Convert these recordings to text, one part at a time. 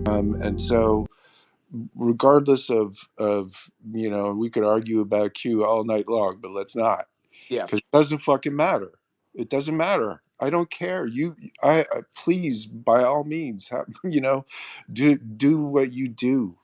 And so regardless of we could argue about Q all night long, but let's not, Yeah. because it doesn't fucking matter. It doesn't matter. I don't care. I please, by all means, do what you do.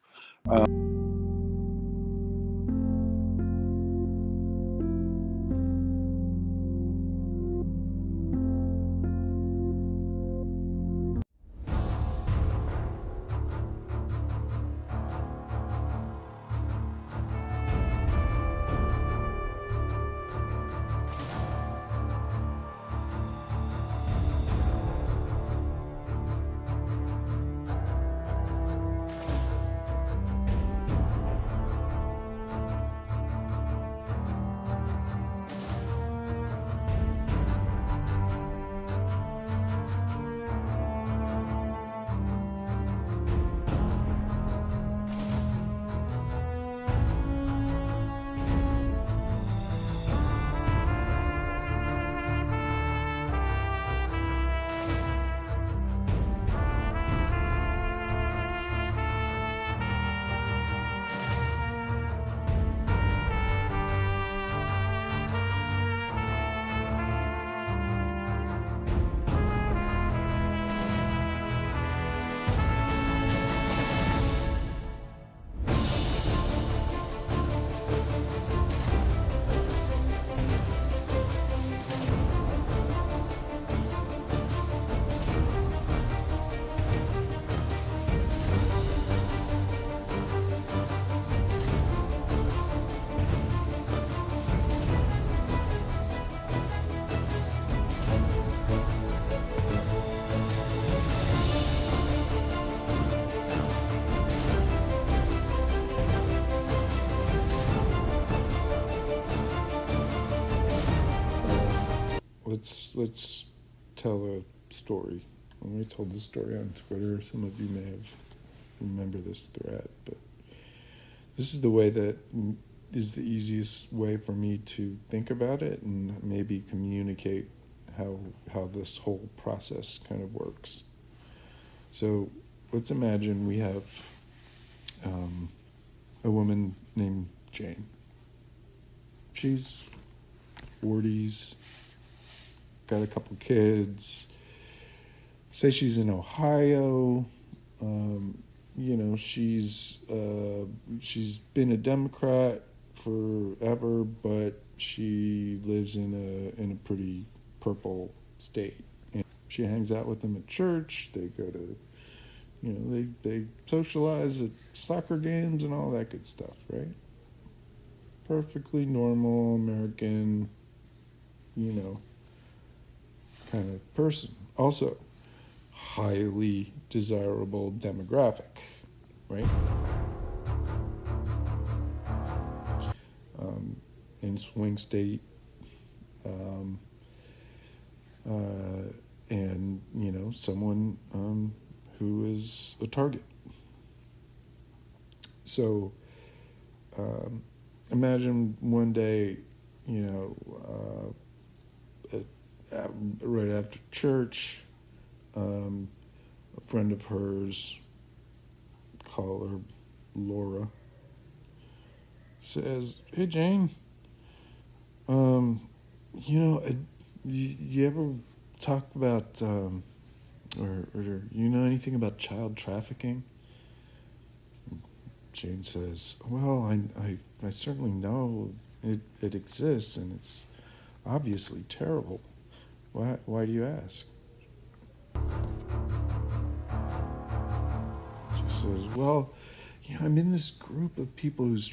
Let's tell a story. When I told this story on Twitter, some of you may have remember this thread, but this is the way that is the easiest way for me to think about it and maybe communicate how this whole process kind of works. So let's imagine we have a woman named Jane. She's 40s, got a couple kids. Say she's in Ohio. She's been a Democrat forever, but she lives in a pretty purple state. And she hangs out with them at church. They go to, they socialize at soccer games and all that good stuff, right? Perfectly normal American, kind of person. Also, highly desirable demographic, right? In swing state, um, and someone who is a target. So imagine one day, right after church, a friend of hers, call her Laura, says, "Hey Jane, you ever talk about or you know anything about child trafficking?" Jane says, "Well, I certainly know it exists, and it's obviously terrible. Why do you ask?" She says, "Well, I'm in this group of people who's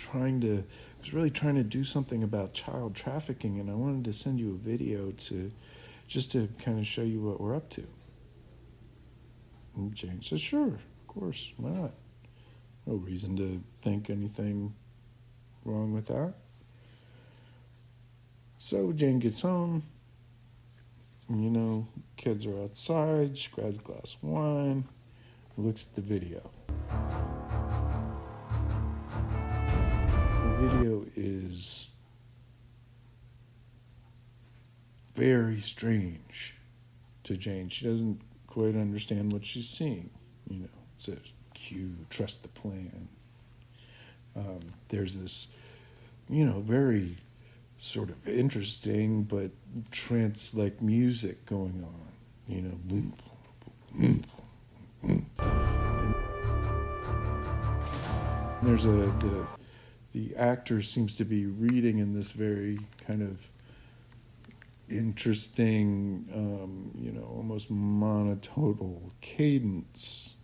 really trying to do something about child trafficking, and I wanted to send you a video just to kind of show you what we're up to." And Jane says, "Sure, of course, why not? No reason to think anything wrong with that." So Jane gets home, kids are outside, she grabs a glass of wine, looks at the video. The video is very strange to Jane. She doesn't quite understand what she's seeing. It's a Q, trust the plan. There's this, very sort of interesting but trance-like music going on, boom, boom, boom. And there's the actor seems to be reading in this very kind of interesting, almost monotonal cadence,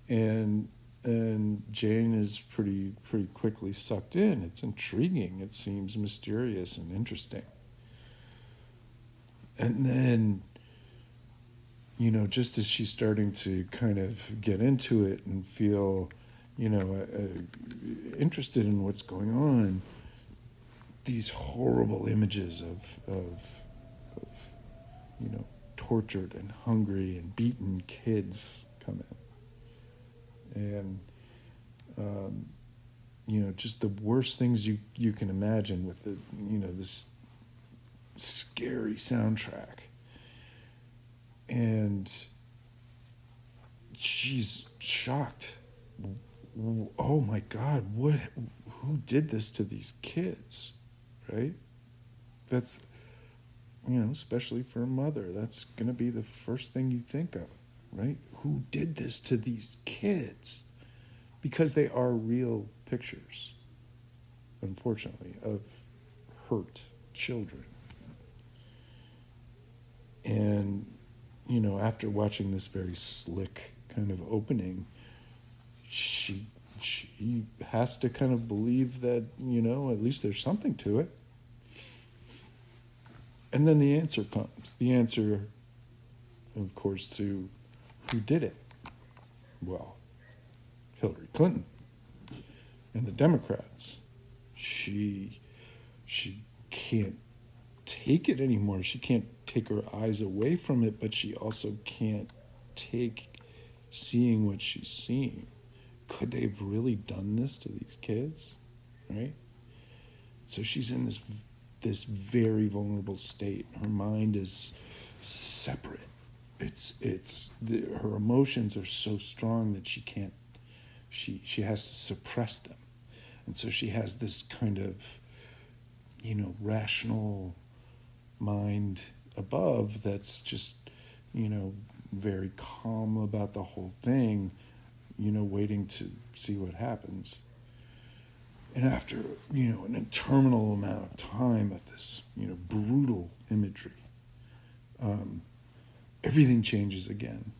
and Jane is pretty quickly sucked in. It's intriguing. It seems mysterious and interesting. And then, just as she's starting to kind of get into it and feel, interested in what's going on, these horrible images of tortured and hungry and beaten kids come in. And, just the worst things you can imagine with the, this scary soundtrack. And she's shocked. Oh my God, who did this to these kids, right? That's, especially for a mother, that's going to be the first thing you think of, right? Who did this to these kids? Because they are real pictures, unfortunately, of hurt children. And, after watching this very slick kind of opening, she has to kind of believe that, at least there's something to it. And then the answer comes. The answer, of course, to who did it. Well, Hillary Clinton and the Democrats. She can't take it anymore. She can't take her eyes away from it, but she also can't take seeing what she's seeing. Could they have really done this to these kids, right? So she's in this very vulnerable state. Her mind is separate. Her emotions are so strong that she can't. She has to suppress them, and so she has this kind of, rational mind above that's just, very calm about the whole thing, waiting to see what happens. And after, an interminable amount of time of this, brutal imagery, everything changes again.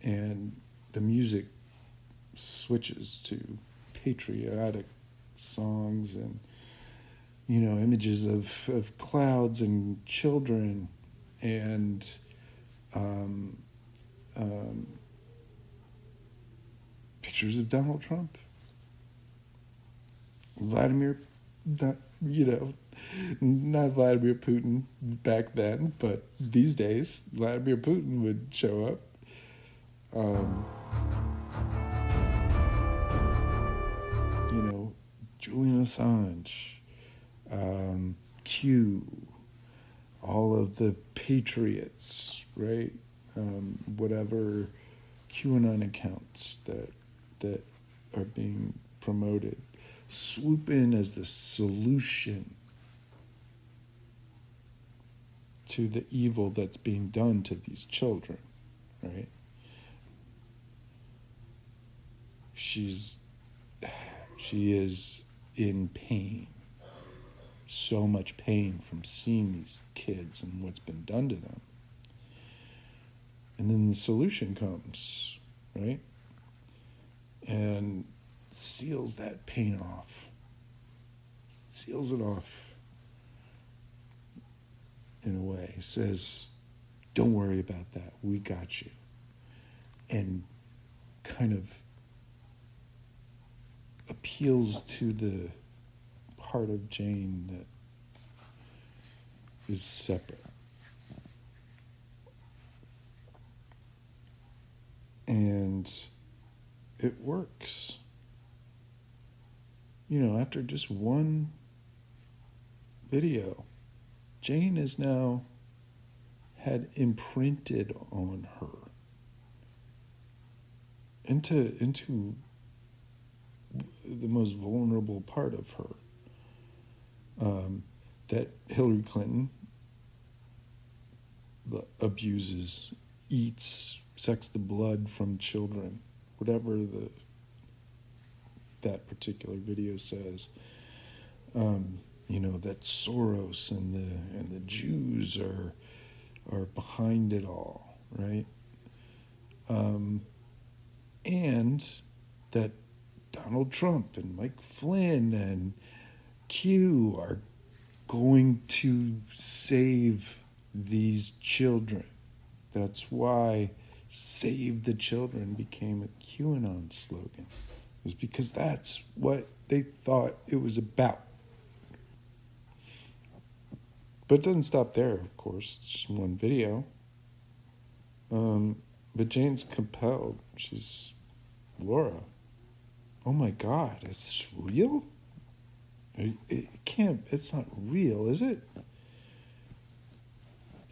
And the music switches to patriotic songs and, images of clouds and children and pictures of Donald Trump. Vladimir, not Vladimir Putin back then, but these days, Vladimir Putin would show up. Julian Assange, Q, all of the patriots, right? Whatever QAnon accounts that are being promoted swoop in as the solution to the evil that's being done to these children, right? She is in pain, so much pain from seeing these kids and what's been done to them. And then the solution comes, right? And seals that pain off. Seals it off in a way. Says, don't worry about that. We got you. And kind of appeals to the part of Jane that is separate. And it works. After just one video, Jane is now had imprinted on her into the most vulnerable part of her. That Hillary Clinton abuses, eats, sucks the blood from children, whatever that particular video says. That Soros and the Jews are behind it all, right? And that Donald Trump and Mike Flynn and Q are going to save these children. That's why Save the Children became a QAnon slogan. It was because that's what they thought it was about. But it doesn't stop there, of course. It's just one video. But Jane's compelled. She's Laura. Oh my God, is this real? It's not real, is it?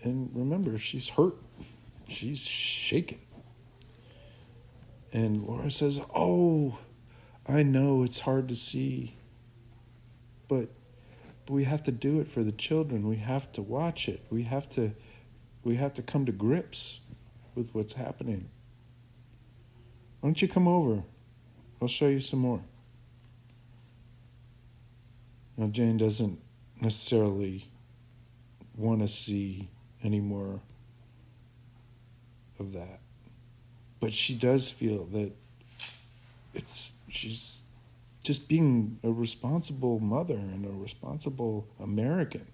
And remember, she's hurt. She's shaken. And Laura says, oh, I know it's hard to see, but we have to do it for the children. We have to watch it. We have to come to grips with what's happening. Why don't you come over? I'll show you some more. Now, Jane doesn't necessarily want to see any more of that, but she does feel that she's just being a responsible mother and a responsible American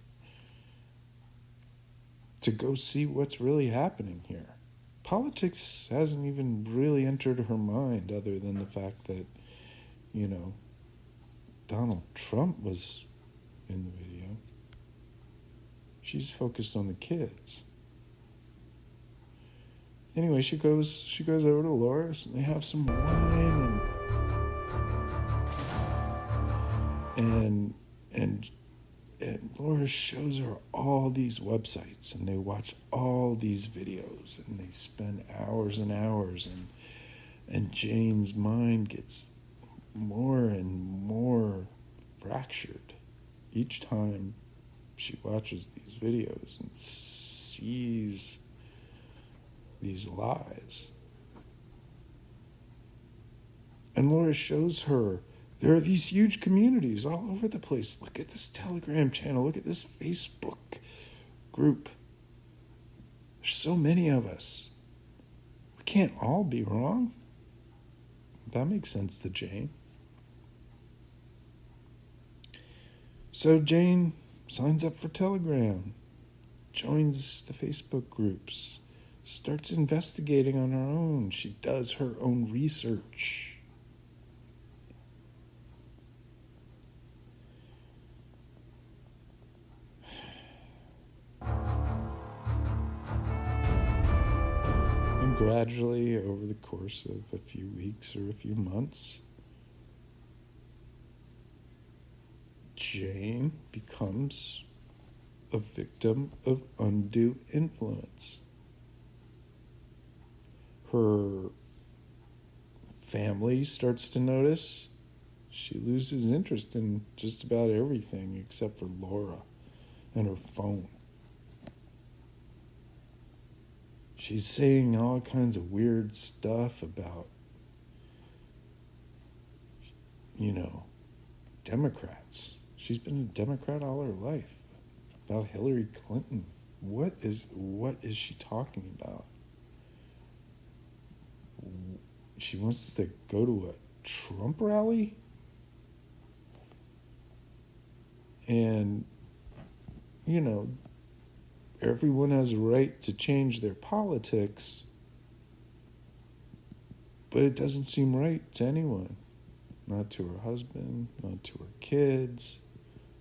to go see what's really happening here. Politics hasn't even really entered her mind, other than the fact that, Donald Trump was in the video. She's focused on the kids. Anyway, she goes over to Laura's and they have some wine and Laura shows her all these websites and they watch all these videos and they spend hours and hours and Jane's mind gets more and more fractured each time she watches these videos and sees these lies. And Laura shows her there are these huge communities all over the place. Look at this Telegram channel. Look at this Facebook group. There's so many of us. We can't all be wrong. That makes sense to Jane. So Jane signs up for Telegram, joins the Facebook groups, starts investigating on her own. She does her own research. And gradually, over the course of a few weeks or a few months, Jane becomes a victim of undue influence. Her family starts to notice. She loses interest in just about everything except for Laura and her phone. She's saying all kinds of weird stuff about, Democrats. She's been a Democrat all her life. About Hillary Clinton. What is she talking about? She wants to go to a Trump rally? And, everyone has a right to change their politics, but it doesn't seem right to anyone. Not to her husband, not to her kids,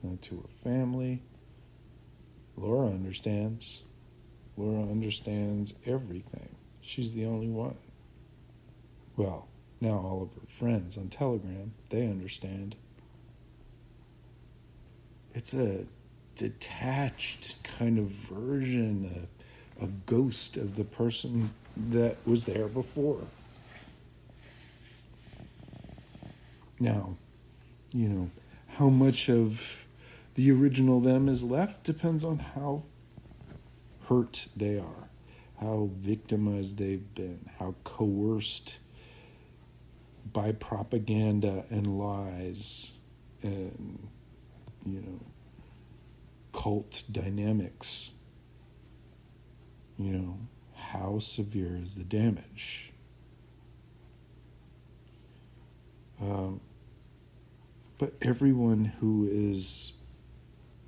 not to her family. Laura understands. Laura understands everything. She's the only one. Well, now all of her friends on Telegram, they understand. It's a detached kind of version, a ghost of the person that was there before. Now, how much of the original them is left depends on how hurt they are, how victimized they've been, how coerced by propaganda and lies and, cult dynamics. How severe is the damage? But everyone who is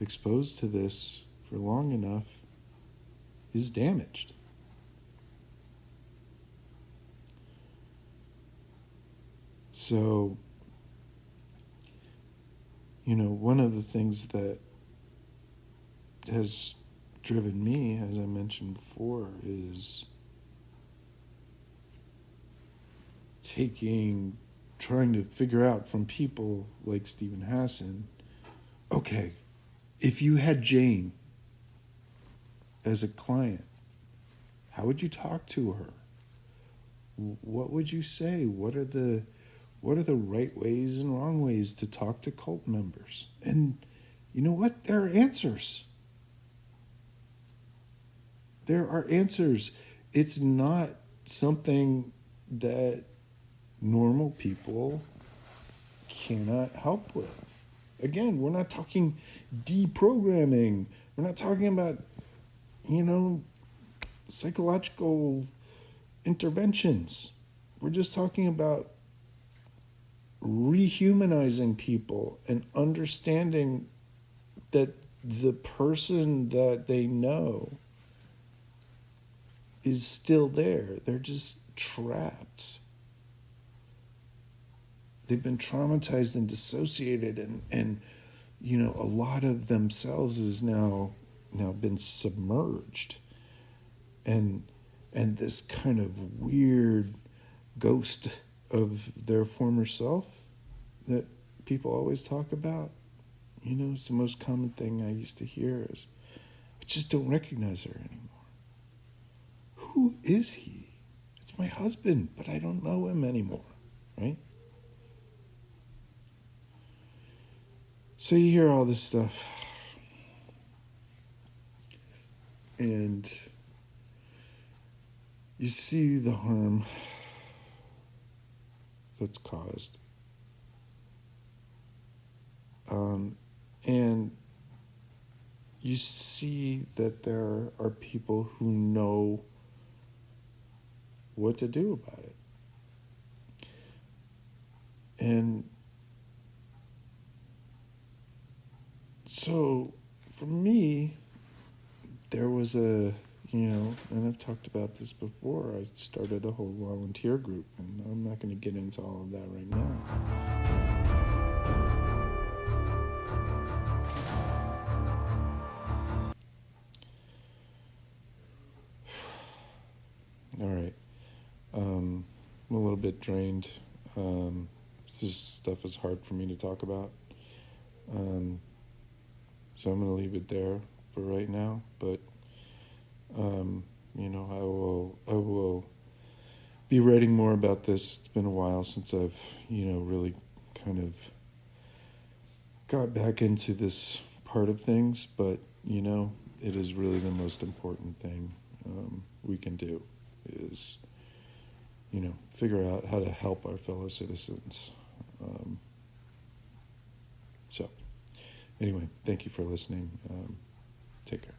exposed to this for long enough is damaged. So, one of the things that has driven me, as I mentioned before, is trying to figure out from people like Stephen Hassan, okay, if you had Jane as a client, how would you talk to her? What would you say? What are the right ways and wrong ways to talk to cult members? And you know what? There are answers. There are answers. It's not something that normal people cannot help with. Again, we're not talking deprogramming. We're not talking about, psychological interventions. We're just talking about rehumanizing people and understanding that the person that they know is still there. They're just trapped. They've been traumatized and dissociated, and a lot of themselves is now been submerged, and this kind of weird ghost of their former self that people always talk about. It's the most common thing I used to hear is, I just don't recognize her anymore. Who is he? It's my husband, but I don't know him anymore, right? So you hear all this stuff, and you see the harm that's caused. And you see that there are people who know what to do about it. And so for me, there was and I've talked about this before, I started a whole volunteer group, and I'm not going to get into all of that right now. All right. I'm a little bit drained. This stuff is hard for me to talk about. So I'm going to leave it there for right now. But, I will be writing more about this. It's been a while since I've, really kind of got back into this part of things. But, it is really the most important thing we can do is, figure out how to help our fellow citizens. So, anyway, thank you for listening. Take care.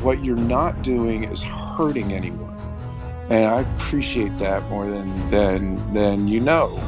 What you're not doing is hurting anyone, and I appreciate that more than you know.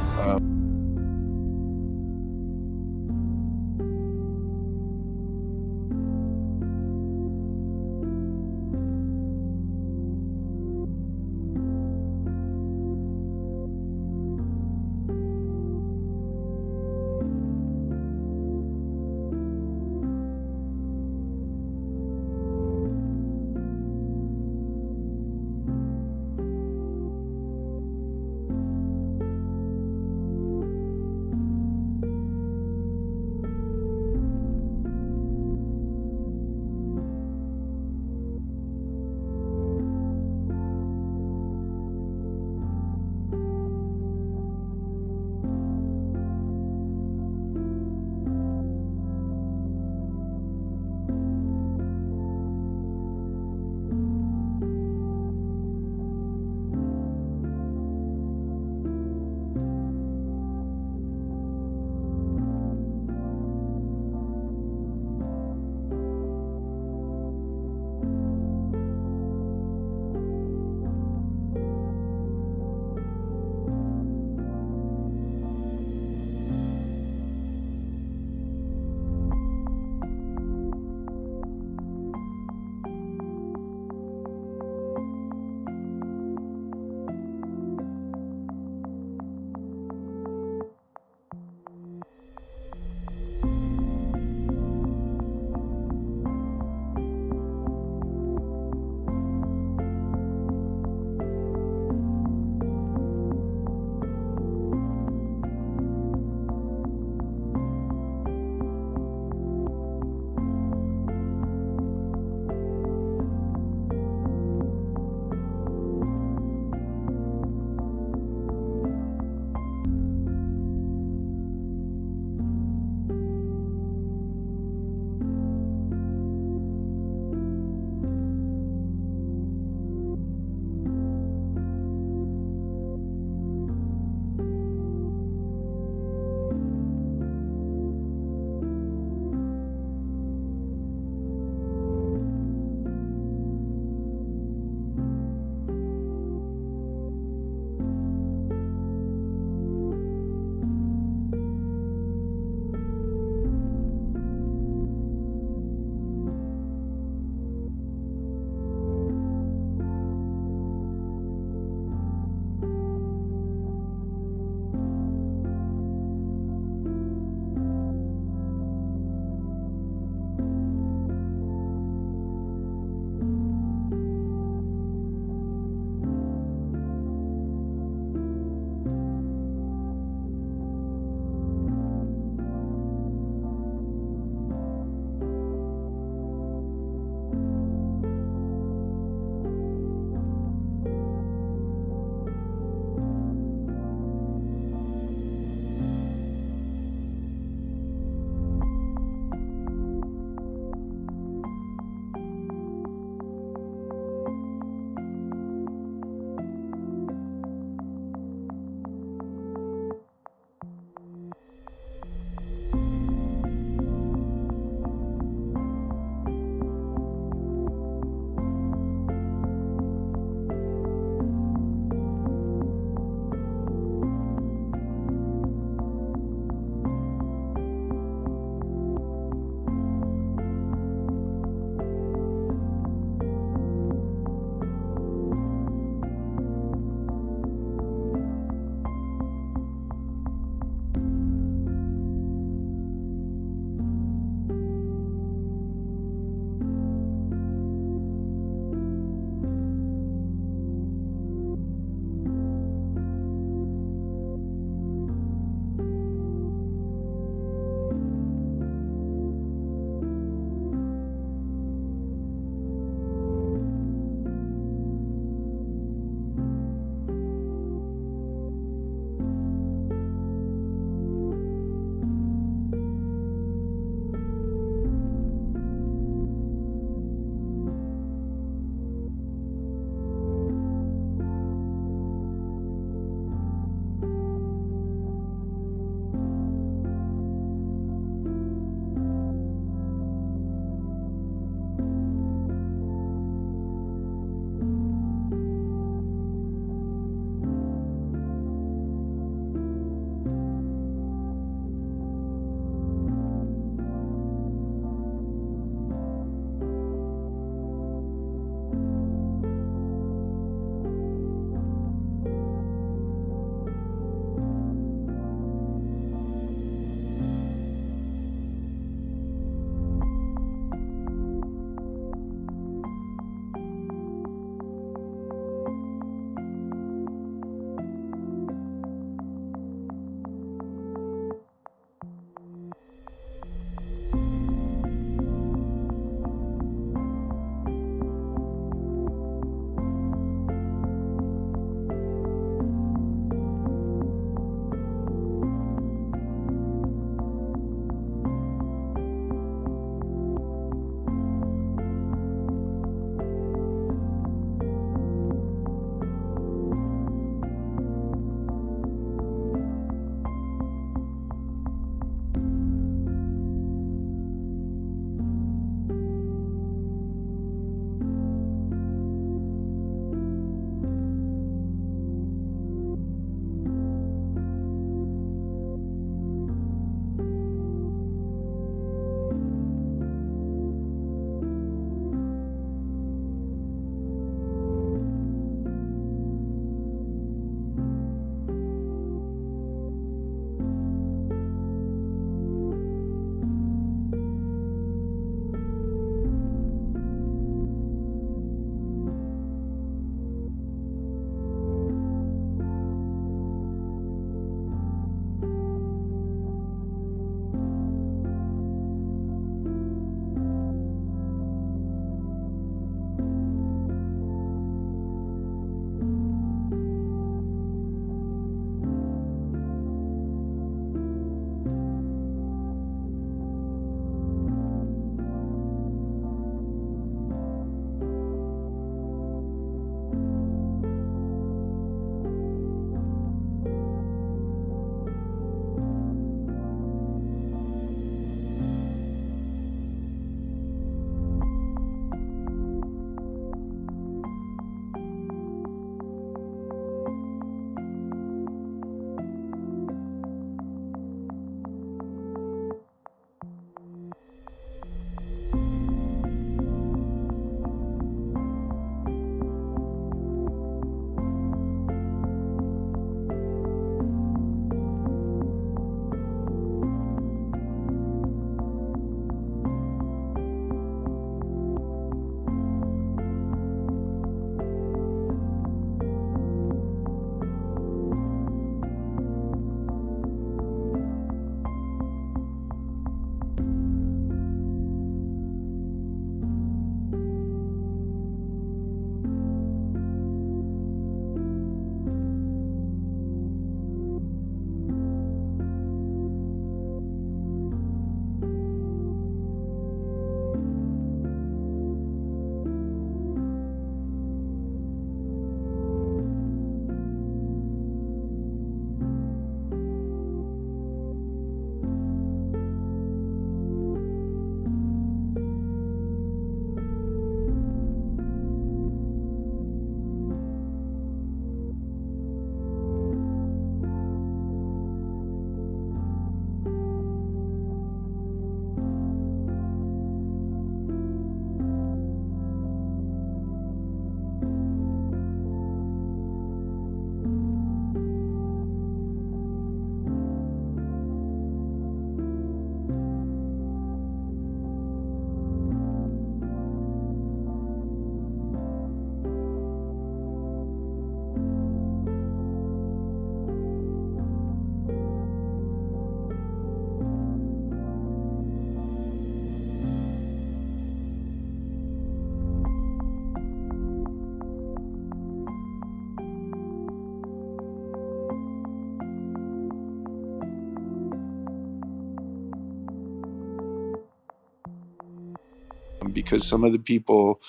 because some of the people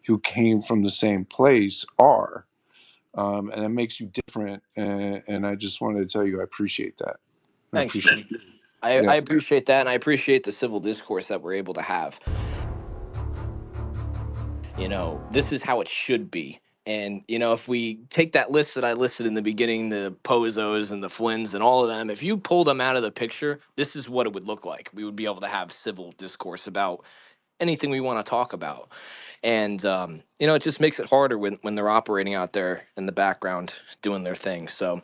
who came from the same place are, and it makes you different. And I just wanted to tell you, I appreciate that. I Thanks, appreciate man. it. I appreciate that, and I appreciate the civil discourse that we're able to have. This is how it should be. And, if we take that list that I listed in the beginning, the Pozos and the Flynns and all of them, if you pull them out of the picture, this is what it would look like. We would be able to have civil discourse about anything we want to talk about. And, it just makes it harder when they're operating out there in the background doing their thing. So,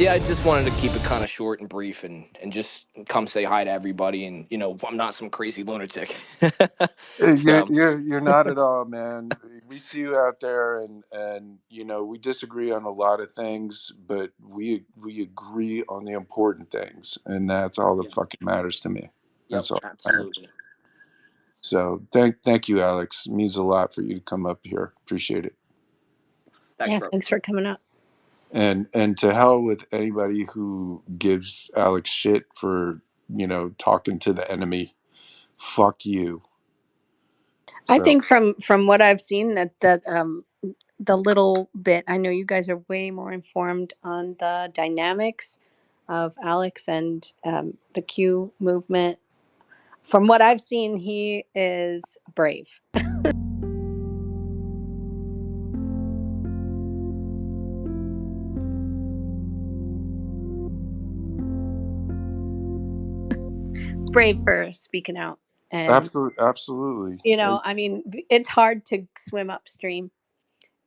yeah, I just wanted to keep it kind of short and brief and just come say hi to everybody. And, I'm not some crazy lunatic. So, You're not at all, man. We see you out there, and we disagree on a lot of things, but we agree on the important things, and that's all that yeah, fucking matters to me. yep, That's all that matters. absolutely. So thank you, Alex. It means a lot for you to come up here. Appreciate it. Thanks, bro. Thanks for coming up. And to hell with anybody who gives Alex shit for talking to the enemy. Fuck you. I think from what I've seen that the little bit, I know you guys are way more informed on the dynamics of Alex and the Q movement. From what I've seen, he is brave. Brave for speaking out. And Absolutely. I mean, it's hard to swim upstream.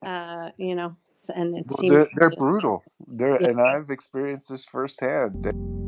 And it Well, seems they're brutal. yeah. And I've experienced this firsthand.